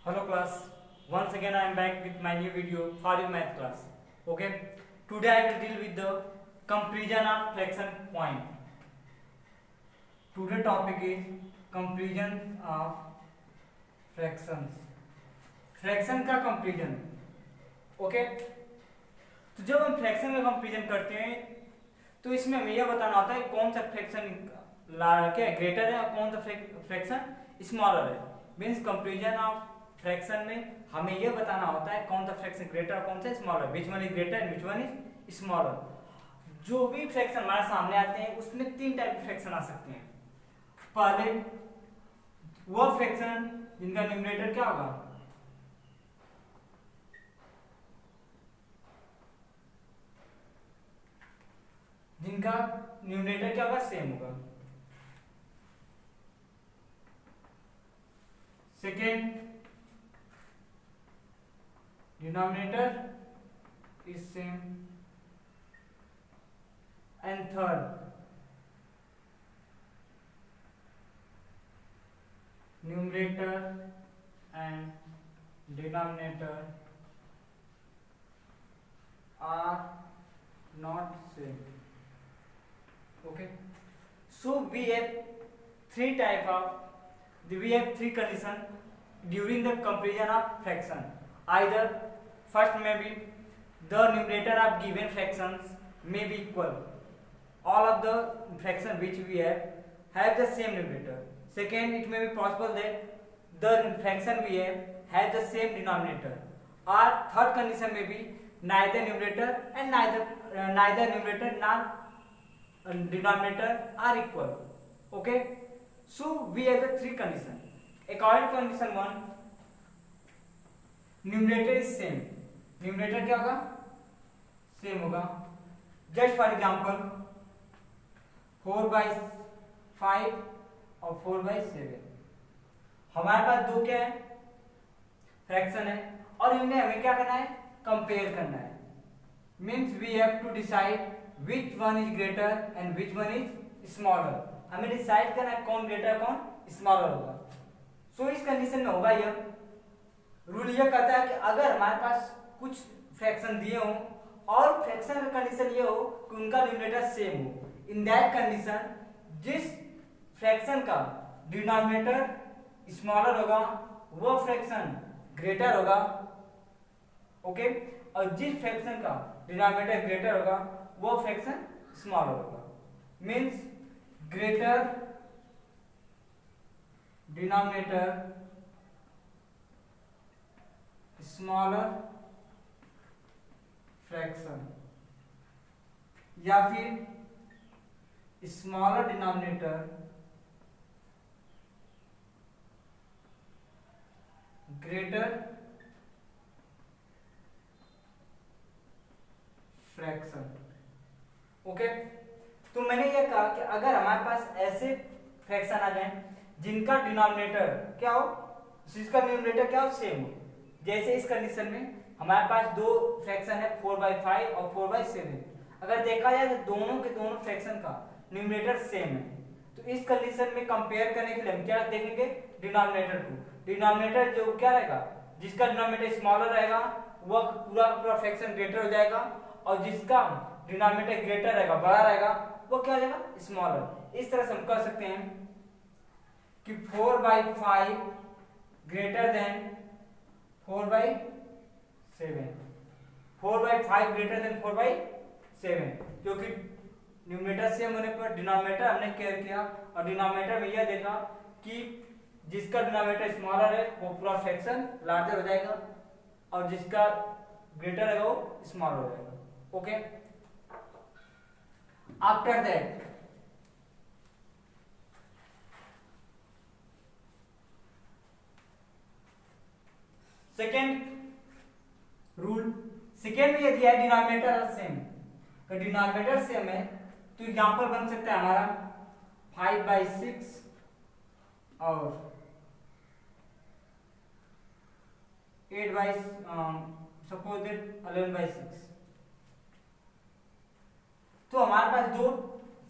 Hello class, once again I am back with my new video for your math class. Okay, today I will deal with the comparison of fraction point. Today topic is comparison of fractions. Fraction का comparison. Okay, तो जब हम fraction का comparison करते हैं तो इसमें हमें यह बताना होता है कौन सा फ्रैक्शन क्या ग्रेटर है और कौन सा फ्रैक्शन स्मॉलर है. मीन्स कंपेरिजन ऑफ फ्रैक्शन में हमें यह बताना होता है कौन सा फ्रैक्शन ग्रेटर और कौन सा smaller, which one is greater and which one is smaller. जो भी फ्रैक्शन हमारे सामने आते हैं उसमें तीन टाइप के फ्रैक्शन आ सकते हैं. पहले वह फ्रैक्शन जिनका न्यूमरेटर क्या होगा, जिनका न्यूमरेटर क्या होगा, सेम होगा. Second, denominator is same. And third, numerator and denominator are not same. Okay, so we have three condition during the comparison of fraction. Either first may be the numerator of given fractions may be equal. All of the fraction which we have the same numerator. Second, it may be possible that the fraction we have the same denominator. Or third condition may be neither numerator and neither numerator nor denominator are equal. Okay, so we have the three condition. According to condition 1, numerator is same. Numerator क्या होगा, same होगा. Just for example, 4/5 और 4/7 हमारे पास दो क्या है, fraction है, और इन्हें हमें क्या करना है, कंपेयर करना है. Means we have to decide which one is greater and which one is smaller. हमें डिसाइड करना है कौन ग्रेटर कौन स्मॉलर होगा. सो इस कंडीशन में होगा यह रूल, यह कहता है कि अगर हमारे पास कुछ फ्रैक्शन दिए हों और फ्रैक्शन का कंडीशन ये हो कि उनका न्यूमरेटर सेम हो, इन दैट कंडीशन जिस फ्रैक्शन का डिनोमिनेटर स्मॉलर होगा वो फ्रैक्शन ग्रेटर होगा. ओके, और जिस फ्रैक्शन का डिनोमिनेटर ग्रेटर होगा वो फ्रैक्शन स्मॉलर होगा. Means greater denominator smaller fraction, या फिर smaller denominator greater fraction. Okay, तो मैंने यह कहा कि अगर हमारे पास ऐसे फ्रैक्शन आ जाए जिनका डिनोमिनेटर क्या हो, जिसका न्यूमरेटर क्या हो, सेम हो. जैसे इस कंडीशन में हमारे पास दो फ्रैक्शन है 4/5 और 4/7. अगर देखा जाए तो दोनों के दोनों फ्रैक्शन का न्यूमरेटर सेम है, तो इस कंडीशन में कंपेयर करने के लिए हम क्या देखेंगे, डिनोमिनेटर को. डिनोमिनेटर जो क्या रहेगा, जिसका डिनोमिनेटर स्मॉलर रहेगा वह पूरा पूरा फ्रैक्शन ग्रेटर हो जाएगा, और जिसका डिनोमिनेटर ग्रेटर रहेगा, बड़ा रहेगा, वो क्या हो जाएगा, स्मॉलर. इस तरह से हम कह सकते हैं कि 4/5 ग्रेटर देन 4/7. 4/5 ग्रेटर देन 4/7, क्योंकि न्यूमरेटर सेम होने पर डिनोमिनेटर हमने केयर किया, और डिनोमिनेटर में यह देखा कि जिसका डिनोमिनेटर स्मॉलर है वो पूरा फ्रैक्शन लार्जर हो जाएगा, और जिसका ग्रेटर है वो स्मॉलर हो जाएगा. Okay, after that second rule, second में यदि है डिनोमिनेटर सेम, तो डिनोमिनेटर सेम है तो एग्जांपल बन सकता है हमारा 5/6 और सपोज दैट 11/6. तो हमारे पास दो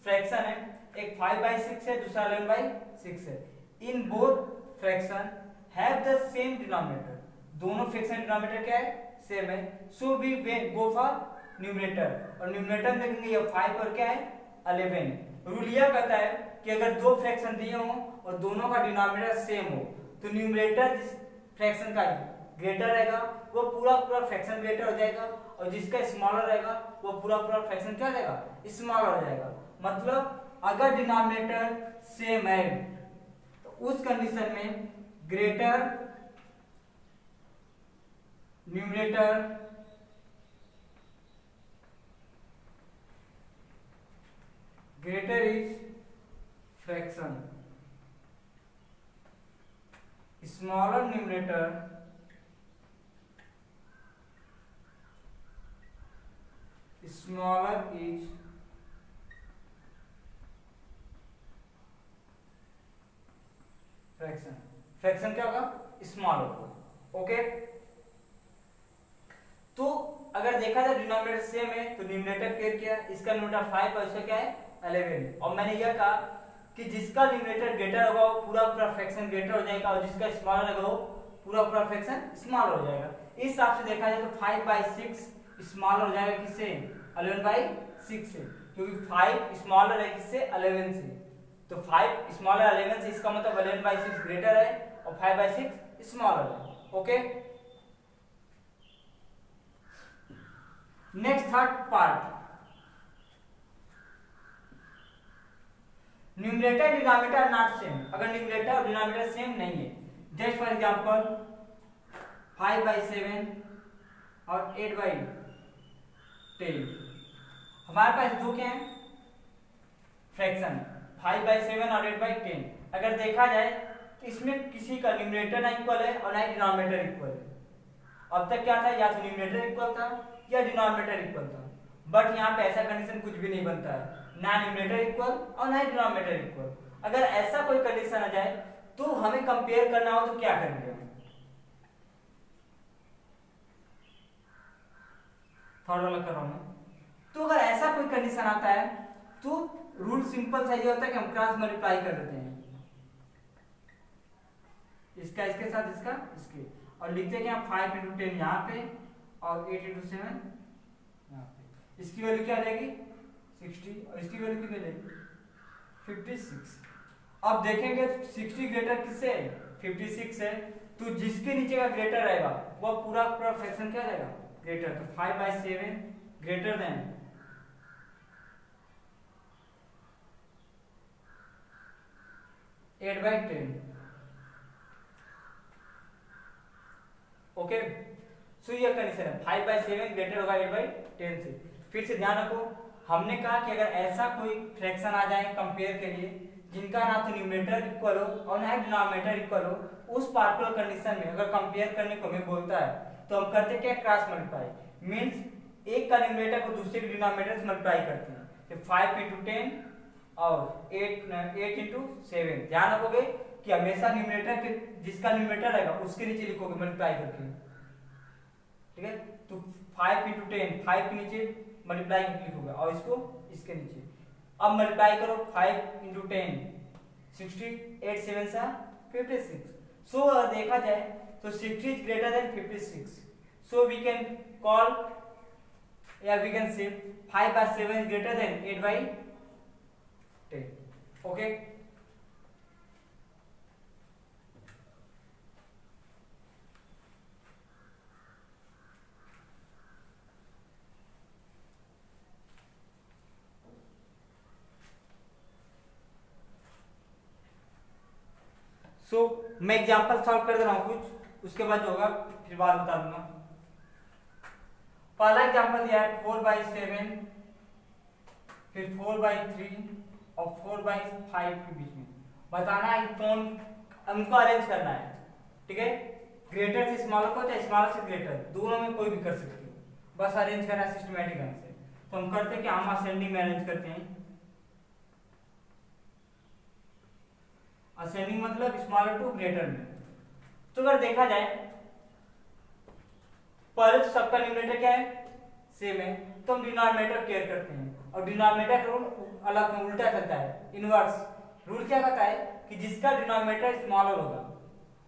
फ्रैक्शन है, एक 5/6 है, दूसरा 11/6 है. In both fraction have the same denominator, दोनों फ्रैक्शन डिनोमिनेटर क्या है, सेम है, so we go for numerator, और न्यूमरेटर में देखेंगे ये 5 और क्या है 11। रूल यह कहता है कि अगर दो फ्रैक्शन दिए हों और दोनों का डिनोमिनेटर सेम हो तो न्यूमरेटर जिस फ्रैक्शन का ग्रेटर रहेगा वो पूरा पूरा फ्रैक्शन ग्रेटर हो जाएगा, और जिसका स्मॉलर रहेगा वो पूरा पूरा फ्रैक्शन क्या हो जाएगा, स्मॉलर हो जाएगा। मतलब अगर डिनोमिनेटर सेम है तो उस कंडीशन में greater numerator greater is fraction, smaller numerator smaller is fraction, fraction क्या होगा, स्मॉल होगा। ओके, तो अगर देखा जाए डिनोमिनेटर सेम है तो न्यूमरेटर केयर किया, इसका न्यूमरेटर 5 और इसका क्या है 11, और मैंने यह कहा कि जिसका न्यूमरेटर ग्रेटर होगा वो पूरा पूरा फ्रैक्शन ग्रेटर हो जाएगा, और जिसका स्मॉलर होगा वो पूरा पूरा फ्रैक्शन स्मॉल हो जाएगा। इस हिसाब से देखा जाए तो 5/6 स्मॉल हो जाएगा किससे, 11/6 से, क्योंकि 5 स्मॉलर है किससे 11 से, तो 5 स्मॉलर 11 से, इसका मतलब 11/6 ग्रेटर है और 5/6 स्मॉलर है। Okay, next third part, numerator denominator not same, अगर न्यूमरेटर और डिनोमिनेटर सेम नहीं है, जस्ट फॉर एग्जांपल 5/7 और 8/10, हमारे पास दो क्या है फ्रैक्शन 5/7 और 8/10, अगर देखा जाए तो इसमें किसी का न्यूमरेटर ना इक्वल है और ना ही डिनोमिनेटर इक्वल है। अब तक क्या था, या तो न्यूमरेटर इक्वल था या डिनोमिनेटर इक्वल था, बट यहाँ पे ऐसा कंडीशन कुछ भी नहीं बनता है, ना न्यूमरेटर इक्वल और ना ही डिनोमिनेटर इक्वल। अगर ऐसा कोई कंडीशन आ जाए तो हमें कंपेयर करना हो तो क्या करेंगे, थोड़ा अलग कर रहा हूं मैं। तो अगर ऐसा कोई कंडीशन आता है तो रूल सिंपल सा ये होता है कि हम क्रॉस मल्टीप्लाई कर देते हैं, इसका इसके साथ इसका इसके, और लिखते हैं कि हम 5 × 10 यहाँ पे और 8 × 7 यहाँ पे, इसकी वैल्यू क्या आ जाएगी 60 और इसकी वैल्यू कितनी रहेगी 56। अब देखेंगे 60 ग्रेटर किससे है 56 है, तो जिसके नीचे का ग्रेटर रहेगा वो पूरा पूरा फ्रैक्शन क्या रहेगा ग्रेटर, तो 5/7 ग्रेटर देन 8/10। ओके, सो ये कंडीशन है 5/7 ग्रेटर होगा 8/10 से। फिर से ध्यान रखो, हमने कहा कि अगर ऐसा कोई फ्रैक्शन आ जाए कंपेयर के लिए जिनका ना तो न्यूमरेटर इक्वल हो और ना ही डिनोमिनेटर इक्वल हो, उस पार्टिकुलर कंडीशन में अगर कंपेयर करने को हमें बोलता है तो हम करते क्या क्रॉस मल्टीप्लाई, मींस एक का न्यूमरेटर को दूसरे के डिनोमिनेटर से मल्टीप्लाई करते हैं, तो 5 × 10 और 8 × 7। ध्यान रखोगे कि हमेशा न्यूमरेटर के जिसका न्यूमरेटर रहेगा उसके नीचे लिखोगे मल्टीप्लाई करके, ठीक है, तो 5 × 10 5 के नीचे मल्टीप्लाई लिखोगे और इसको इसके नीचे। अब मल्टीप्लाई करो 5 × 10 60, 8 7 सा 56। सो अगर देखा जाए तो 60 is greater than 56, so we can call या we can say 5/7 is greater than 8/10। Okay, so मैं एग्जांपल सॉल्व कर दे रहा हूं कुछ, उसके बाद जो होगा फिर बात बता दूंगा। पहला एग्जांपल दिया है 4/7, फिर 4/3 और 4/5 के बीच में बताना है कौन, हमको अरेंज करना है, ठीक है, ग्रेटर से स्मॉलर को या स्मॉलर से ग्रेटर, दोनों में कोई भी कर सकते हो, बस अरेंज करना है सिस्टमैटिक ढंग से। तो हम करते हैं कि हम असेंडिंग में अरेंज करते हैं, असेंडिंग मतलब स्मॉलर टू ग्रेटर में। तो अगर देखा जाए पहले तो सबका न्यूमरेटर क्या है सेम है, तो हम डिनोमिनेटर केयर करते हैं, और डिनोमिनेटर का रूल अलग उल्टा चलता है, इनवर्स रूल क्या कहता है कि जिसका डिनोमिनेटर स्मॉलर होगा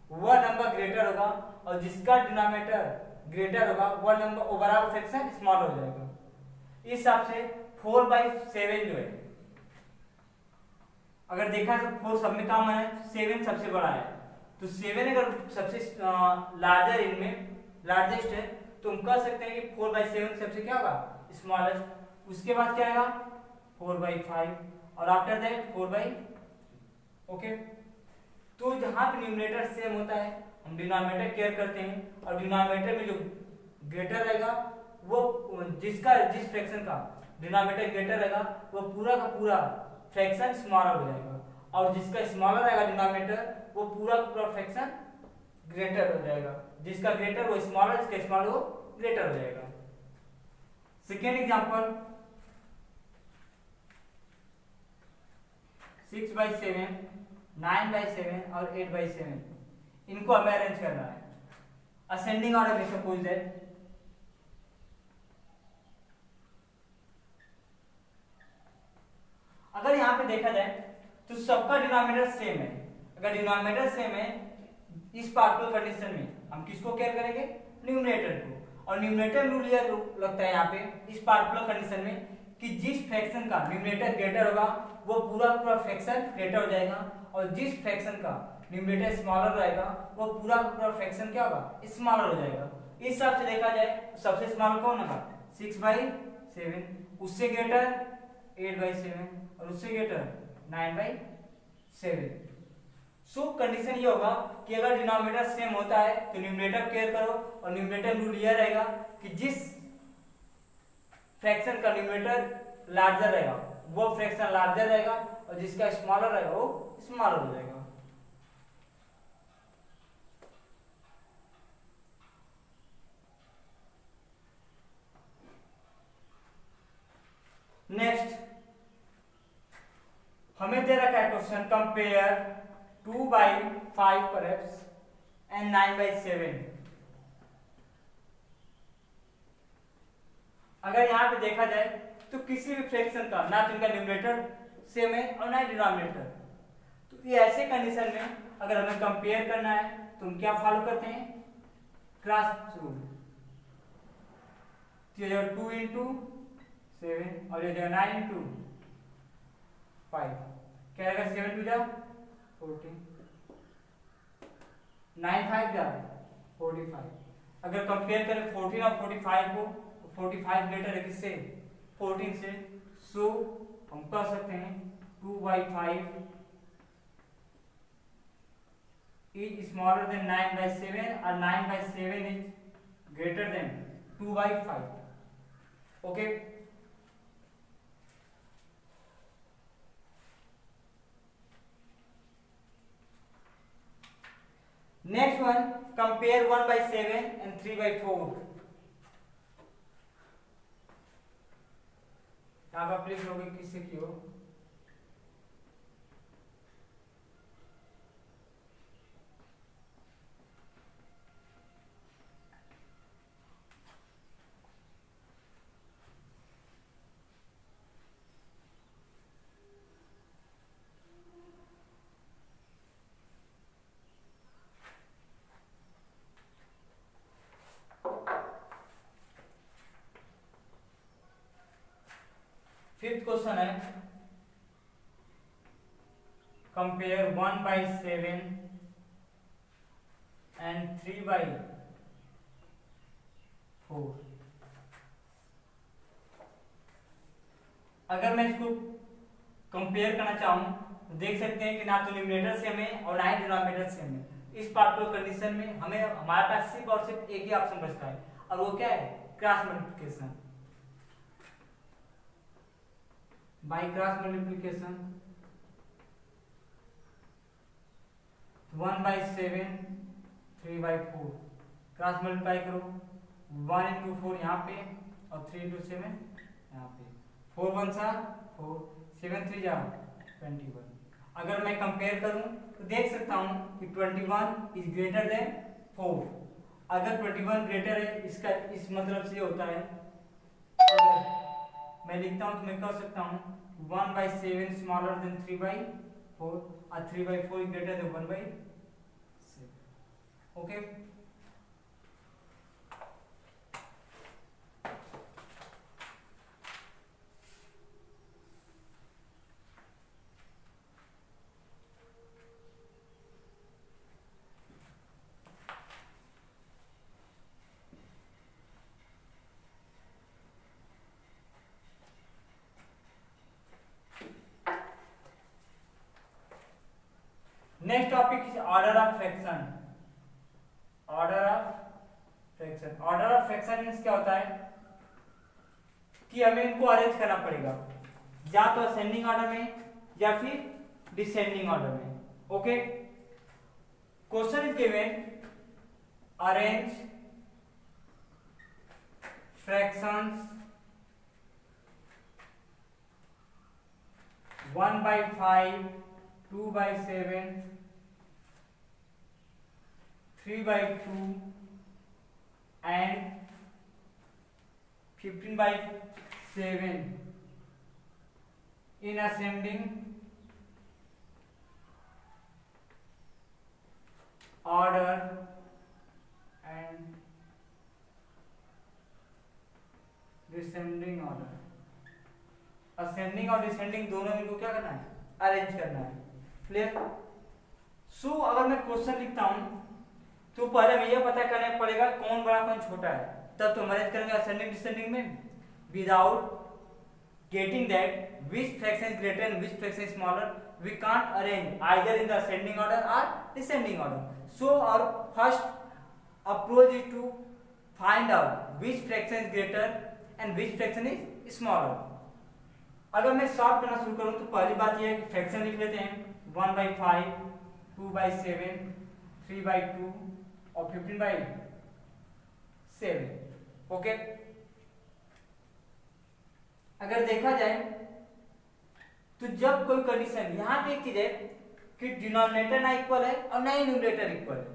वह नंबर ग्रेटर होगा, और जिसका डिनोमिनेटर ग्रेटर होगा वह नंबर ओवरऑल फ्रैक्शन स्मॉल हो जाएगा। इस हिसाब से 4/7 जो है, अगर देखा तो 4 सब में कॉमन है, 7 सबसे बड़ा है, तो 7 अगर सबसे लार्जर इनमें लार्जेस्ट है तो हम कह सकते हैं कि 4/7 सबसे क्या होगा, स्मॉलेस्ट। उसके बाद क्या आएगा 4/5 और आफ्टर दैट 4/, ओके। तो जहां पे न्यूमरेटर सेम होता है हम डिनोमिनेटर केयर करते हैं, और डिनोमिनेटर में जो ग्रेटर रहेगा वो जिस फ्रैक्शन का डिनोमिनेटर ग्रेटर रहेगा वो पूरा का पूरा फ्रैक्शन स्मॉलर हो जाएगा, और जिसका स्मॉलर रहेगा डिनोमिनेटर वो पूरा का पूरा फ्रैक्शन ग्रेटर हो जाएगा। जिसका ग्रेटर वो स्मॉलर, जिसका स्मॉलर वो ग्रेटर हो जाएगा। सेकेंड एग्जांपल 6/7, 9/7 और 8/7, इनको हमें अरेंज करना है असेंडिंग ऑर्डर में। सपोज दैट अगर यहां पे देखा जाए तो सबका डिनोमिनेटर सेम है। अगर डिनोमिनेटर सेम है इस पार्टिकुलर कंडीशन में हम किसको केयर करेंगे, न्यूमरेटर को। और न्यूमरेटर रूल ये लगता है यहाँ पे इस पार्टिकुलर कंडीशन में कि जिस फ्रैक्शन का न्यूमरेटर ग्रेटर होगा वो पूरा पूरा फ्रैक्शन ग्रेटर हो जाएगा, और जिस फ्रैक्शन का न्यूमरेटर स्मॉलर रहेगा वो पूरा पूरा फ्रैक्शन क्या होगा, स्मॉलर हो जाएगा। इस हिसाब से देखा जाए सबसे स्मॉलर कौन होगा 6/7, उससे ग्रेटर 8/7 और उससे ग्रेटर 9/7। सो कंडीशन ये होगा कि अगर डिनोमिनेटर सेम होता है तो न्यूमरेटर केयर करो, और न्यूमरेटर रूल ये रहेगा कि जिस फ्रैक्शन का न्यूमरेटर लार्जर रहेगा वो फ्रैक्शन लार्जर रहेगा, और जिसका स्मॉलर रहेगा वो स्मॉलर हो जाएगा। नेक्स्ट हमें दे रखा है क्वेश्चन, कंपेयर 2/5 परहैप्स एंड 9/7। अगर यहां पे देखा जाए तो किसी भी फ्रैक्शन का ना तो इनका न्यूमरेटर सेम है और ना डिनोमिनेटर, तो ये ऐसे कंडीशन में अगर हमें कंपेयर करना है तो हम क्या फॉलो करते हैं, क्रॉस रूल। तो ये 2 into 7 और ये 9 into 5 क्या रहेगा, 7 2 जा 14, 9 5 जा 45। अगर कंपेयर करें 14 और 45 को, 45 ग्रेटर है किससे, 14 से। सो हम कह सकते हैं 2/5 इज स्मॉलर देन 9/7 और 9/7 is greater then 2/5। Okay, next one compare 1/7 and 3/4। आप अप्लीज होगी किससे की हो, फिफ्थ क्वेश्चन है कंपेयर 1/7 एंड 3/4। अगर मैं इसको कंपेयर करना चाहूं तो देख सकते हैं कि ना तो न्यूमरेटर सेम है और ना ही डिनोमिनेटर सेम है। इस पार्टिकुलर कंडीशन में हमें हमारे पास सिर्फ और सिर्फ एक ही ऑप्शन बचता है, और वो क्या है, cross multiplication. By cross multiplication 1/7 3/4 cross multiply करो, 1 into 4 यहाँ पे और 3 into 7 यहाँ पे, 4 1 4 4 7 3 जा 21। अगर मैं कंपेयर करूं तो देख सकता हूं कि 21 इज ग्रेटर देन 4। अगर 21 ग्रेटर है इसका इस मतलब से होता है, अगर मैं लिखता हूं तो मैं कह सकता हूं 1/7 स्मॉलर देन 3/4 और 3/4 is greater then 1/7। Okay. Next topic is order of fraction. Order of fraction, order of fraction means क्या होता है कि हमें इनको अरेंज करना पड़ेगा, या तो असेंडिंग ऑर्डर में या फिर डिसेंडिंग ऑर्डर में। Okay, question is given, arrange fractions 1/5, 2/7, 3/2 and 15/7 in ascending order and descending order। Ascending और डिसेंडिंग दोनों इनको क्या करना है, अरेंज करना है। क्लियर? सो अगर मैं क्वेश्चन लिखता हूं तो पहले हमें यह पता करना पड़ेगा कौन बड़ा कौन छोटा है, तब तो हम अरेंज करेंगे असेंडिंग डिसेंडिंग में, without getting that which fraction is greater and which fraction is smaller we can't arrange either in the ascending order और descending order. So our first approach is to find out which fraction is greater and which fraction is smaller. अगर मैं solve करना शुरू करूं तो पहली बात यह है कि फ्रैक्शन लिख लेते हैं 1/5, 2/7, 3/2 और 15/7। ओके, अगर देखा जाए तो जब कोई कंडीशन, यहां पे एक चीज है कि डिनोमिनेटर ना इक्वल है और ना ही न्यूमरेटर इक्वल है,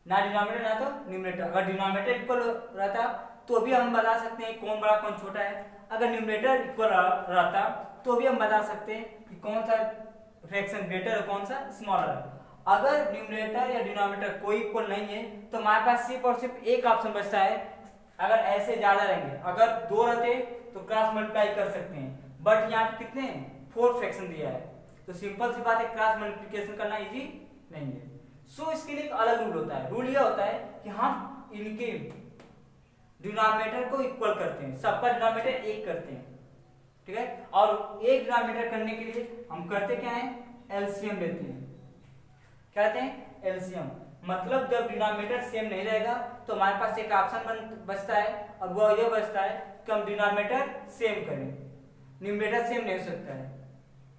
ना डिनोमिनेटर ना तो न्यूमरेटर। अगर डिनोमिनेटर इक्वल रहता तो भी हम बता सकते हैं कौन बड़ा कौन छोटा है, अगर न्यूमरेटर इक्वल रहता तो भी हम बता सकते हैं कि कौन सा फ्रैक्शन ग्रेटर है कौन सा स्मॉलर है। अगर न्यूमरेटर या डिनोमिनेटर कोई इक्वल नहीं है तो हमारे पास सिर्फ और सिर्फ एक ऑप्शन बचता है, अगर ऐसे ज्यादा रहेंगे, अगर दो रहते तो क्रॉस मल्टीप्लाई कर सकते हैं, बट यहाँ पे कितने 4 फ्रैक्शन दिया है, तो सिंपल सी बात है क्रॉस मल्टीप्लिकेशन करना इजी नहीं है। सो इसके लिए एक अलग रूल होता है, रूल यह होता है कि हम इनके डिनोमिनेटर को इक्वल करते हैं, सबका डिनोमिनेटर एक करते हैं, ठीक है, और एक डिनोमिनेटर करने के लिए हम करते क्या है, एलसीएम लेते हैं। क्या कहते हैं, एलसीएम। मतलब जब डिनोमिनेटर सेम नहीं रहेगा तो हमारे पास एक ऑप्शन बचता है और वो ये बचता है कि हम डिनोमिनेटर सेम करें, न्यूमरेटर सेम नहीं हो सकता है,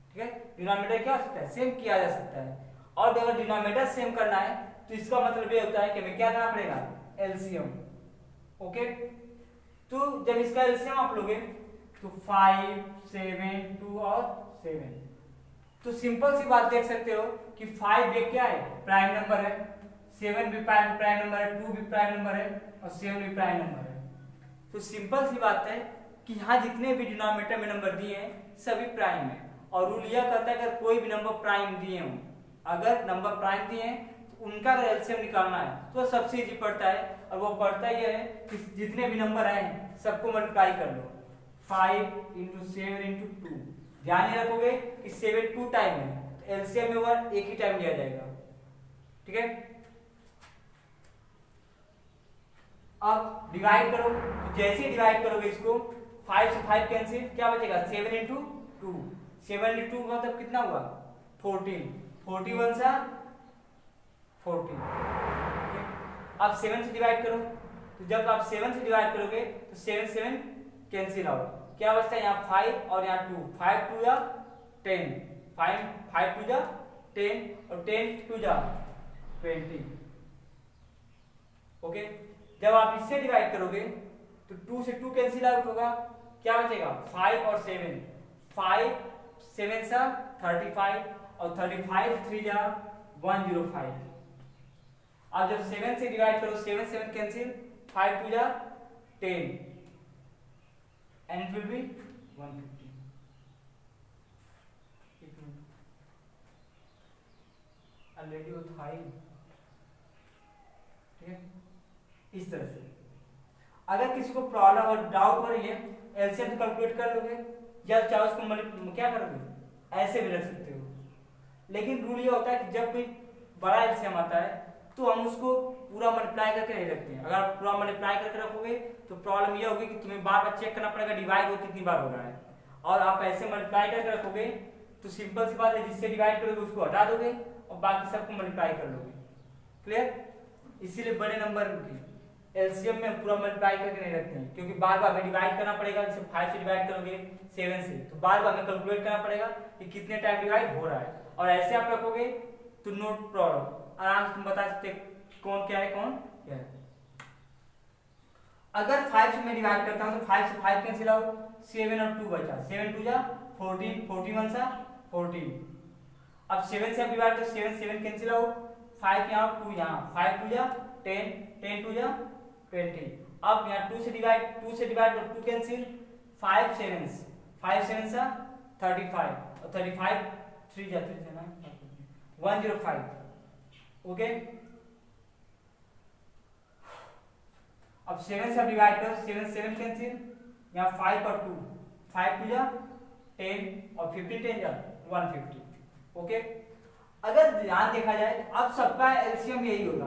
ठीक है, डिनोमिनेटर क्या हो सकता है, सेम किया जा सकता है। और अगर डिनोमिनेटर सेम करना है तो इसका मतलब ये होता है कि हमें क्या करना पड़ेगा, एलसीएम। ओके, तो जब इसका एलसीएम आप लोगे तो 5, 7, 2 और 7, तो सिंपल सी बात देख सकते हो कि 5 एक क्या है, प्राइम नंबर है, 7 भी प्राइम नंबर है, 2 भी प्राइम नंबर है और 7 भी प्राइम नंबर है। तो सिंपल सी बात है कि यहाँ जितने भी डिनोमिनेटर में नंबर दिए हैं सभी प्राइम है, और रूल यह कहता है अगर कोई भी नंबर प्राइम दिए हों, अगर नंबर प्राइम दिए हैं तो उनका अगर एलसीएम निकालना है तो सबसे इजी पड़ता है, और वो पड़ता ही है कि जितने भी नंबर आए सबको मल्टीप्लाई कर लो, 5 × 7 × 2। ध्यान ही रखोगे कि 7 2 टाइम है तो एलसीएम में वो एक ही टाइम लिया जाएगा, ठीक है। अब डिवाइड करो, तो जैसे ही डिवाइड करोगे इसको 5 से 5 कैंसिल, क्या बचेगा, 7 × 2, 7 × 2 मतलब कितना हुआ, 14, 41 सा 14। अब 7 से डिवाइड करो, तो जब आप 7 से डिवाइड करोगे तो 7 7 कैंसिल आउट, क्या बचता है यहाँ 5 और यहाँ 2, 5 2 या 10, 5 2 जा 10 और 10 2 जा 20। ओके, जब आप इससे डिवाइड करोगे तो 2 से 2 कैंसिल आउट होगा, क्या बचेगा 5 और 7, 5 7 सा 35 और 35 3 जा 105। अब जब 7 से डिवाइड करो, 7 7 कैंसिल, 5 2 जा 10 and it will be 150। Already वो था ही, ठीक है, इस तरह से। अगर किसी को प्रॉब्लम और डाउट हो रही है, एलसीएम कैलकुलेट कर लोगे या चाहे उसको क्या करोगे, ऐसे भी रख सकते हो। लेकिन रूल ये होता है कि जब भी बड़ा एलसीएम आता है तो हम उसको पूरा मल्टीप्लाई करके नहीं रखते हैं। अगर पूरा मल्टीप्लाई करके रखोगे तो प्रॉब्लम ये होगी कि तुम्हें बार बार चेक करना पड़ेगा डिवाइड वो कितनी बार हो रहा है। और आप ऐसे मल्टीप्लाई करके रखोगे तो सिंपल सी बात है, जिससे डिवाइड करोगे उसको हटा दोगे और बाकी सबको मल्टीप्लाई कर लोगे। क्लियर? इसीलिए बड़े नंबर की एलसीएम में पूरा मल्टीप्लाई करके नहीं रखते हैं, क्योंकि बार बार हमें डिवाइड करना पड़ेगा। जैसे 5 से डिवाइड करोगे 7 से, तो बार बार हमें कैलकुलेट करना पड़ेगा कि कितने टाइम डिवाइड हो रहा है। और ऐसे आप रखोगे तो नो प्रॉब्लम, आराम से तुम बता सकते कौन क्या है कौन क्या है। अगर 5 से मैं डिवाइड करता हूं तो 5 से 5 कैंसिल आउट, 7 और 2 बचा, 7 2 जा 14, 41 सा 14। अब 7 से आप डिवाइड तो 7 7 कैंसिल आउट, 5 यहाँ 2 यहाँ, 5 2 जा 10, 10 2 जा 20। अब यहाँ 2 से डिवाइड तो 2 कैंसिल, 5 7 सा 35 और 35 3 जा 3 से 105। ओके, अब 7 से आप डिवाइड करो, 7 कैंसिल, यहाँ 5 और 2, 5 2 जा 10 और 15 10 जा 150। ओके, अगर ध्यान देखा जाए तो अब सबका एलसीएम यही होगा।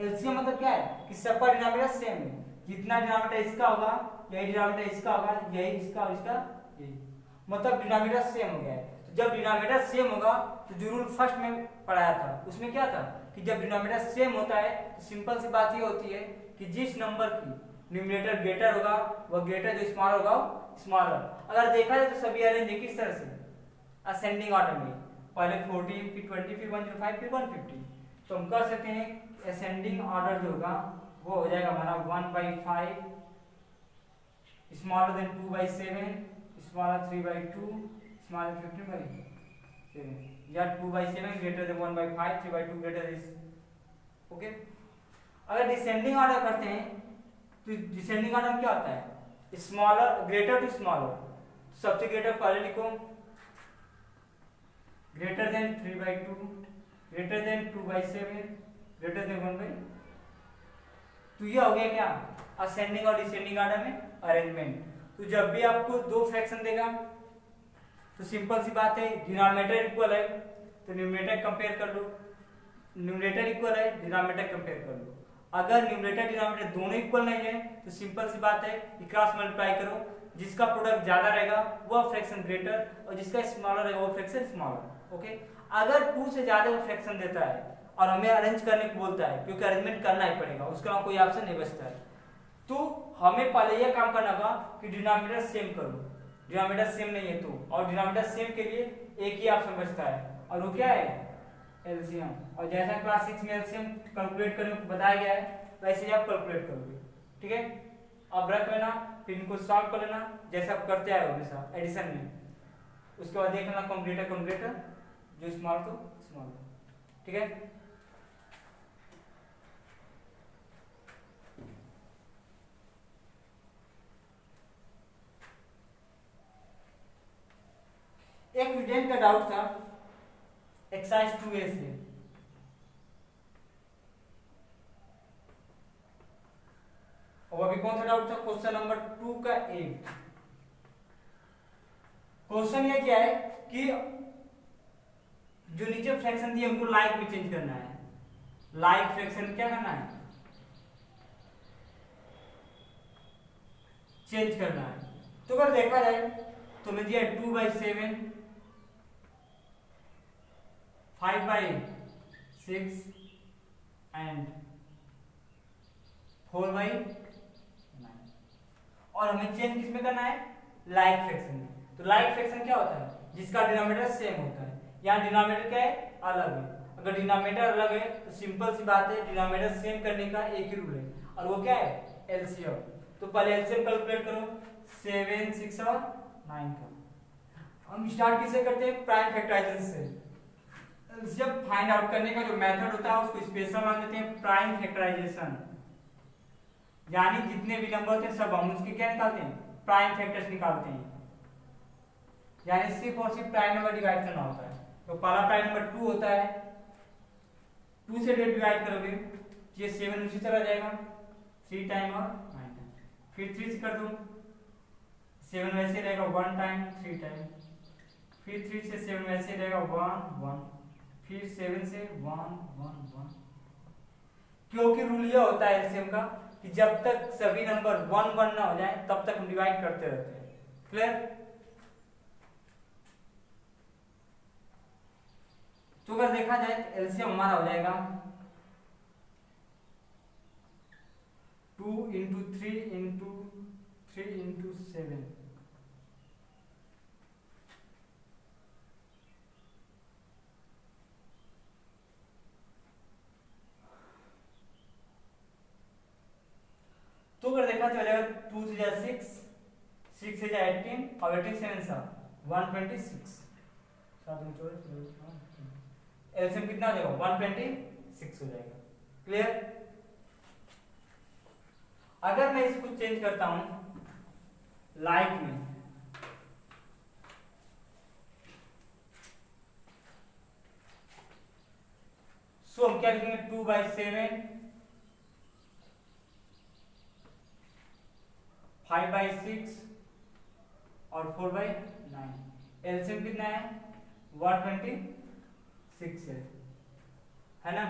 एलसीएम मतलब क्या है कि सबका डिनोमिनेटर सेम है। जितना डिनोमिनेटर इसका होगा यही डिनोमिनेटर इसका होगा, यही इसका और इसका यही, मतलब डिनोमिनेटर सेम हो गया है। तो जब डिनोमिनेटर सेम होगा तो जो रूल फर्स्ट में पढ़ाया था उसमें क्या था कि जब डिनोमिनेटर सेम होता है तो सिंपल सी बात ये होती है कि जिस नंबर की न्यूमरेटर ग्रेटर होगा वह ग्रेटर, जो स्मॉलर होगा स्मॉलर। अगर देखा जाए तो सभी अरेंज है किस तरह से, असेंडिंग ऑर्डर में, पहले 14 फिर 20 फिर 105 फिर 150। तो हम कर सकते हैं असेंडिंग ऑर्डर जो होगा वो हो जाएगा हमारा 1/5 स्मॉलर देन 2/7 स्मॉलर 3/2 स्मॉलर 15/7 या 2/7 greater than 1/5 3/2 greater is. Okay, अगर डिसेंडिंग ऑर्डर करते हैं तो डिसेंडिंग ऑर्डर में क्या होता है, स्मॉलर ग्रेटर टू स्मॉलर। सबसे ग्रेटर पहले लिखो, greater than 3/2 greater than 2/7 greater than 1/। तो ये हो गया क्या, असेंडिंग और डिसेंडिंग ऑर्डर में अरेंजमेंट। तो जब भी आपको दो फ्रैक्शन देगा तो सिंपल सी बात है, डिनोमिनेटर इक्वल है तो न्यूमरेटर कंपेयर कर लो, न्यूमरेटर इक्वल है डिनोमिनेटर कंपेयर कर लो। अगर न्यूमरेटर डिनोमिनेटर दोनों इक्वल नहीं है तो सिंपल सी बात है कि क्रॉस मल्टीप्लाई करो, जिसका प्रोडक्ट ज्यादा रहेगा वह फ्रैक्शन ग्रेटर और जिसका स्मॉलर रहेगा वो फ्रैक्शन स्मॉलर। ओके, अगर 2 से ज्यादा वो फ्रैक्शन देता है और हमें अरेंज करने को बोलता है, क्योंकि अरेंजमेंट करना ही पड़ेगा, उसके अलावा कोई ऑप्शन नहीं बचता है, तो हमें पहले यह काम करना होगा कि डिनोमिनेटर सेम करो। डिनोमिनेटर सेम नहीं है तो, और डिनोमिनेटर सेम के लिए एक ही ऑप्शन बचता है और वो क्या है, एलसीएम। और जैसा क्लास 6 में एलसीएम कैलकुलेट करने को बताया गया है वैसे ही आप कैलकुलेट करोगे। ठीक है, अब रख लेना, फिर इनको सॉल्व कर लेना जैसा आप करते आए हो हमेशा एडिशन में। उसके बाद देख लेना कॉम्प्लीटर जो स्मॉल तो स्मॉल। ठीक है, एक स्टूडेंट का डाउट था एक्सरसाइज 2A से, और अभी कौन सा डाउट था, क्वेश्चन नंबर 2 का A। क्वेश्चन ये क्या है कि जो नीचे फ्रैक्शन दिए उनको लाइक में चेंज करना है। लाइक फ्रैक्शन क्या करना है, चेंज करना है। तो अगर देखा जाए तो मैं दिया 2/7 5/6 एंड 4/9, और हमें चेंज किसमें करना है, लाइक फ्रैक्शन में। तो लाइक फ्रैक्शन क्या होता है, जिसका डिनोमिनेटर सेम होता है। यहाँ डिनोमिनेटर क्या है, अलग है। अगर डिनोमिनेटर अलग है तो सिंपल सी बात है डिनोमिनेटर सेम करने का एक ही रूल है और वो क्या है, एलसीएम। तो पहले एलसीएम कैलकुलेट करो, 7 6 और 9 का। हम स्टार्ट किससे करते हैं, प्राइम फैक्टराइजेशन से। एलसीएम फाइंड आउट करने का जो मेथड होता है उसको स्पेशल मान देते हैं प्राइम फैक्टराइजेशन। यानी जितने भी नंबर होते हैं सब हम उसके क्या निकालते हैं, प्राइम फैक्टर्स निकालते हैं। यानी सिर्फ और सिर्फ प्राइम नंबर डिवाइड करना होता है। तो पहला प्राइम नंबर 2 होता है, 2 से डिवाइड करोगे ये 7 उसी तरह जाएगा 3 टाइम और 9 टाइम। फिर 3 से कर दूं 7 वैसे रहेगा 1 टाइम 3 टाइम। फिर 3 से 7 वैसे रहेगा 1 1। फिर 7 से 1 1 1। क्योंकि रूल ये होता है एलसीएम का कि जब तक सभी नंबर 1 1 ना हो जाए तब तक हम डिवाइड करते रहते हैं। क्लियर? तो अगर देखा जाए तो एलसीएम हमारा हो जाएगा 2 इंटू 3 इंटू 3 इंटू 7। तो अगर देखा तो हो जाएगा 2 से जा 6 6 से जा 18 और 18 7 सा 126। एलसीएम कितना हो जाएगा 126 हो जाएगा। क्लियर? अगर मैं इसको चेंज करता हूं लाइक में सो हम क्या लिखेंगे 2/7 5/6 और 4/9। एलसीएम कितना है 126 है ना।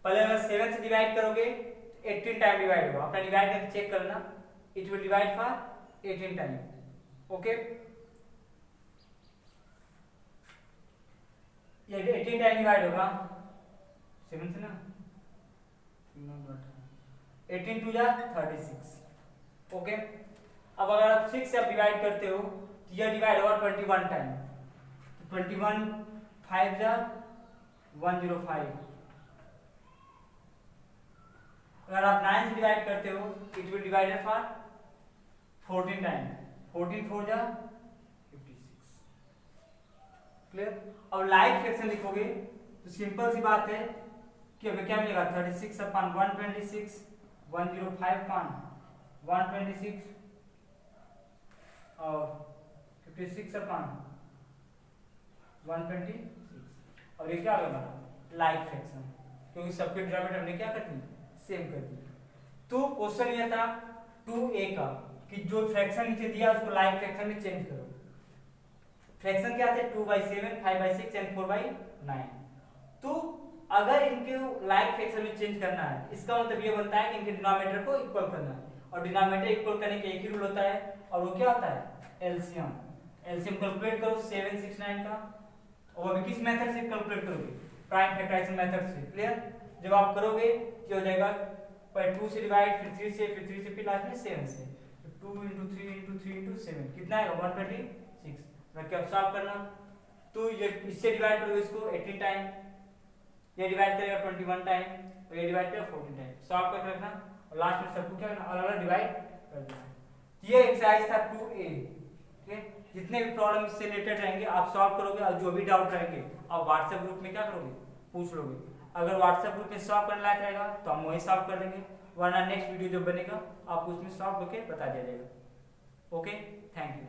पहले अगर 7 से डिवाइड करोगे तो 18 टाइम डिवाइड होगा। अपना डिवाइड करके चेक करना, it will divide for 18 time. Okay, ये 18 टाइम डिवाइड होगा 7 से ना 18 2 जा 36। ओके, अब अगर आप 6 से आप डिवाइड करते हो तो यह डिवाइड होगा 21 टाइम। 21 5 जा 105। अगर आप 9 से डिवाइड करते हो it will divided for 14 time. 14 4 जा 56। क्लियर? अब लाइक फ्रैक्शन लिखोगे तो सिंपल सी बात है कि हमें क्या मिलेगा 36 अपॉन 126 105 अपॉन 126 और 56 अपॉन 126। और ये क्या होगा लाइक फ्रैक्शन, क्योंकि सबके डिनोमिनेटर हमने क्या कर दी सेम कर दी। तो क्वेश्चन ये था 2a का कि जो फ्रैक्शन नीचे दिया उसको लाइक फ्रैक्शन में चेंज करो। फ्रैक्शन क्या थे 2/7 5/6 एंड 4/9। तो अगर इनके लाइक फ्रैक्शन में चेंज करना है इसका मतलब ये बनता है कि इनके डिनोमिनेटर को इक्वल करना है, और डिनोमिनेटर इक्वल करने के एक ही रूल होता है और वो क्या होता है एलसीएम। एलसीएम कैलकुलेट करो 7 6 9 का, और अभी किस मेथड से कैलकुलेट करोगे प्राइम फैक्टराइजेशन मेथड से। क्लियर? जब आप करोगे क्या हो जाएगा पहले 2 से डिवाइड फिर 3 से फिर 3 से फिर लास्ट में 7 से, तो 2 × 3 × 3 × 7 कितना आएगा 126। मैं क्या सॉल्व करना तो ये इससे डिवाइड करोगे इसको 18 टाइम, ये डिवाइड करेगा 21 टाइम और ये डिवाइड करेगा 14 टाइम। सॉल्व करके रखना और लास्ट में सबको क्या करना अलग अलग डिवाइड कर देना। ये एक्सरसाइज था 2a। ठीक है, जितने भी प्रॉब्लम इससे रिलेटेड रहेंगे आप सॉल्व करोगे और जो भी डाउट रहेंगे आप व्हाट्सएप ग्रुप में क्या करोगे पूछ लोगे। अगर व्हाट्सएप ग्रुप में सॉल्व करने लायक रहेगा तो हम वही सॉल्व कर देंगे, वरना नेक्स्ट वीडियो जो बनेगा आप उसमें सॉल्व करके बता दिया जाएगा। Okay, thank you.